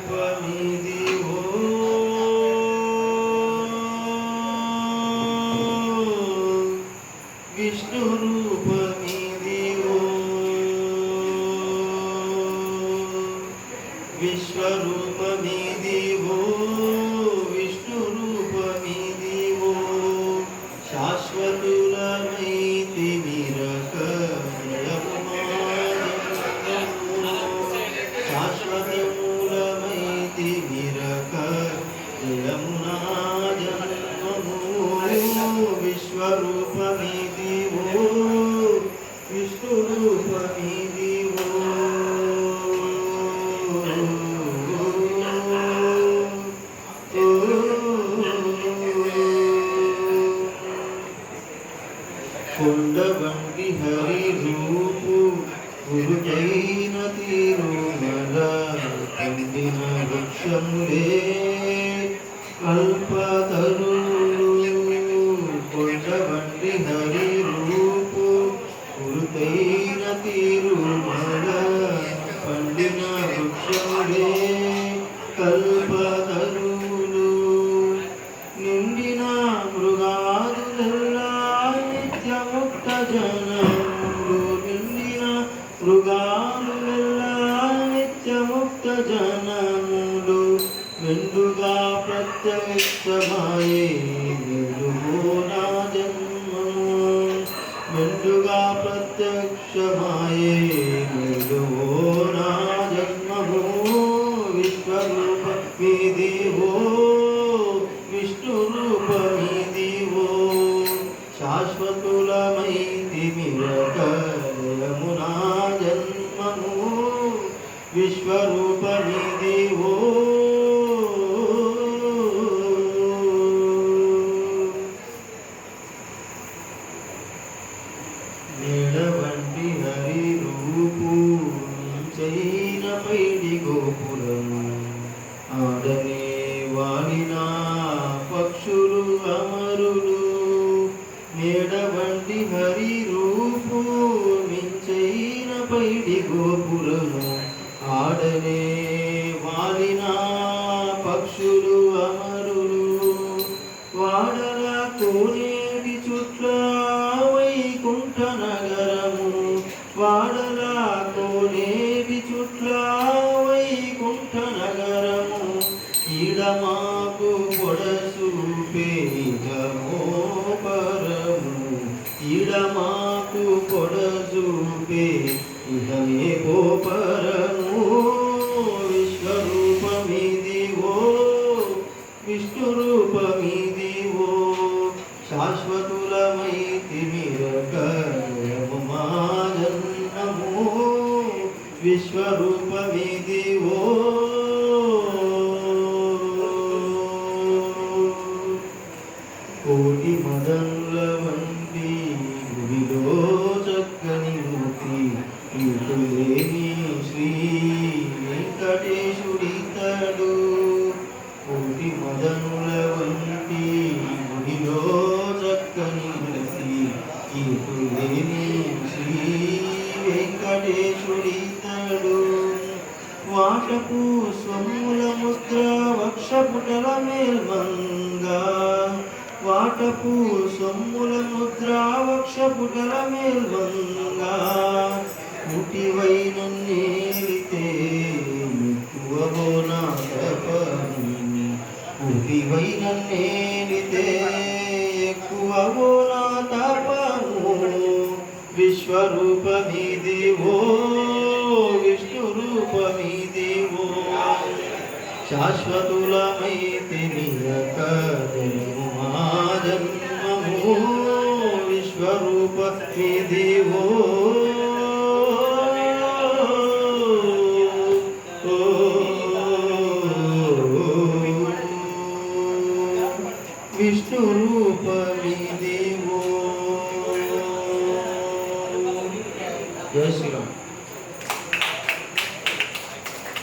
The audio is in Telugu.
విశ్వరూపమిదివో విష్ణురూపమిదివో విశ్వరూపమిదివో విష్ణురూపమిదివో శాశ్వతులమైతి నిరక శాశ్వతమూలమైతి నిరక జయమునా జన్మము విశ్వరూపమిదివో విష్ణురూపమిదివో కొండవంటి హరి రూపు గురుజైన తిరుమల పండిన వృక్షములే కల్పతరులు కొండవంటి హరి రూపు గురుజైన తిరుమల పండిన వృక్షములే కల్పతరులు నిండిన మృగాదులెల్లా నిత్యముక్త జనములు నిండిన మృగాదులెల్లా నిత్యముక్త జనములు మెండుగా ప్రత్యక్షమాయే నిలువో నా జన్మము మెండుగా ప్రత్యక్షమాయే నిలువో నా జన్మము విశ్వరూపమిదివో విష్ణురూపమిదివో శాశ్వతులమైతి నిరక జయమునా జన్మము విశ్వరూపమిదివో నీడవంటి హరి రూపు చైన పైడి గోపురము ఆడనే వాడిన పక్షులు అమరులు మేడవంటి హరి రూపు మించైన పైడి గోపురము ఆడనే వాడిన పక్షులు అమరులు వాడల కోనేటి చుట్ల వైకుంఠ నగరము వాడల కోనేటి చుట్ల వైకుంఠ నగరము ఈడమాకు పొడసూపే ఇహమోపరము ఈడమాకు పొడసూపే ఇహమే పోపరము విశ్వరూపమిదివో విష్ణురూపమిదివో శాశ్వతులమైతి నిరక జయమునా జన్మము విశ్వరూపమిదివో కోటి మదనుల వంటి గుడిలో చక్కని మూర్తి ఇటులేని శ్రీ వెంకటేశుడితడు కోటి మదనుల వంటి గుడిలో చక్కని మూర్తి ఇటులేని శ్రీ వెంకటేశుడితడు వాటపు స్వముల ముద్ర వక్షపుటల మేల్మంగా వాటపు సొమ్ముల ముద్రా వక్షపుటల మేల్వంగా ముటివైనన్నేలితే ఎక్కువవో నా తపము ముటివైనన్నేలితే ఎక్కువవో నా తపము విశ్వరూపమిదివో విష్ణురూపమిదివో శాశ్వతులమైతి నిరక జయమునా జన్మము విశ్వరూపమిదివో